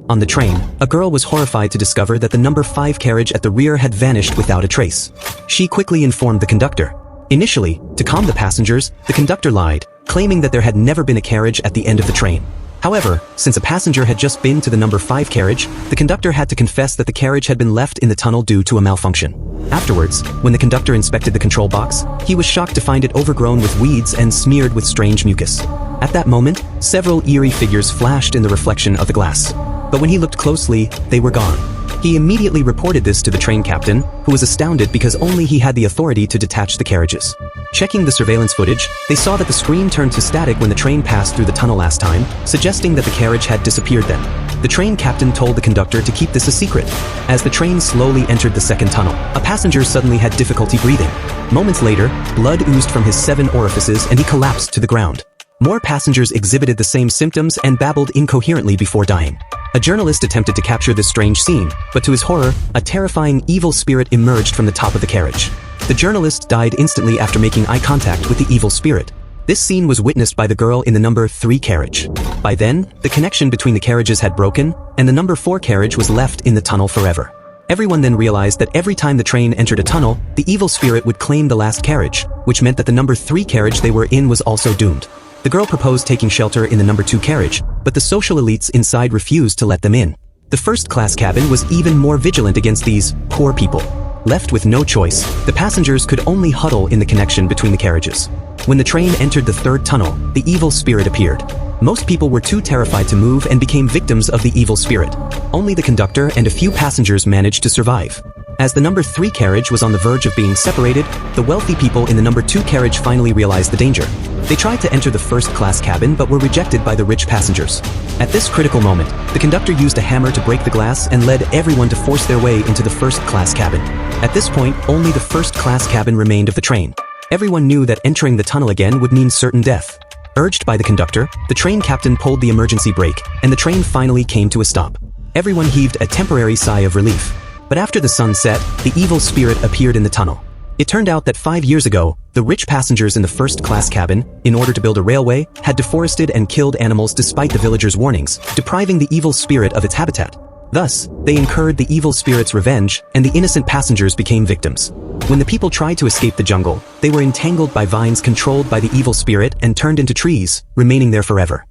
On the train, a girl was horrified to discover that the number 5 carriage at the rear had vanished without a trace. She quickly informed the conductor. Initially, to calm the passengers, the conductor lied, claiming that there had never been a carriage at the end of the train. However, since a passenger had just been to the number 5 carriage, the conductor had to confess that the carriage had been left in the tunnel due to a malfunction. Afterwards, when the conductor inspected the control box, he was shocked to find it overgrown with weeds and smeared with strange mucus. At that moment, several eerie figures flashed in the reflection of the glass. But when he looked closely, they were gone. He immediately reported this to the train captain, who was astounded because only he had the authority to detach the carriages. Checking the surveillance footage, they saw that the screen turned to static when the train passed through the tunnel last time, suggesting that the carriage had disappeared then. The train captain told the conductor to keep this a secret. As the train slowly entered the second tunnel, a passenger suddenly had difficulty breathing. Moments later, blood oozed from his 7 orifices and he collapsed to the ground. More passengers exhibited the same symptoms and babbled incoherently before dying. A journalist attempted to capture this strange scene, but to his horror, a terrifying evil spirit emerged from the top of the carriage. The journalist died instantly after making eye contact with the evil spirit. This scene was witnessed by the girl in the number 3 carriage. By then, the connection between the carriages had broken, and the number 4 carriage was left in the tunnel forever. Everyone then realized that every time the train entered a tunnel, the evil spirit would claim the last carriage, which meant that the number 3 carriage they were in was also doomed. The girl proposed taking shelter in the number 2 carriage, but the social elites inside refused to let them in. The first-class cabin was even more vigilant against these poor people. Left with no choice, the passengers could only huddle in the connection between the carriages. When the train entered the 3rd tunnel, the evil spirit appeared. Most people were too terrified to move and became victims of the evil spirit. Only the conductor and a few passengers managed to survive. As the number 3 carriage was on the verge of being separated, the wealthy people in the number 2 carriage finally realized the danger. They tried to enter the first-class cabin but were rejected by the rich passengers. At this critical moment, the conductor used a hammer to break the glass and led everyone to force their way into the first-class cabin. At this point, only the first-class cabin remained of the train. Everyone knew that entering the tunnel again would mean certain death. Urged by the conductor, the train captain pulled the emergency brake, and the train finally came to a stop. Everyone heaved a temporary sigh of relief. But after the sun set, the evil spirit appeared in the tunnel. It turned out that 5 years ago, the rich passengers in the first-class cabin, in order to build a railway, had deforested and killed animals despite the villagers' warnings, depriving the evil spirit of its habitat. Thus, they incurred the evil spirit's revenge, and the innocent passengers became victims. When the people tried to escape the jungle, they were entangled by vines controlled by the evil spirit and turned into trees, remaining there forever.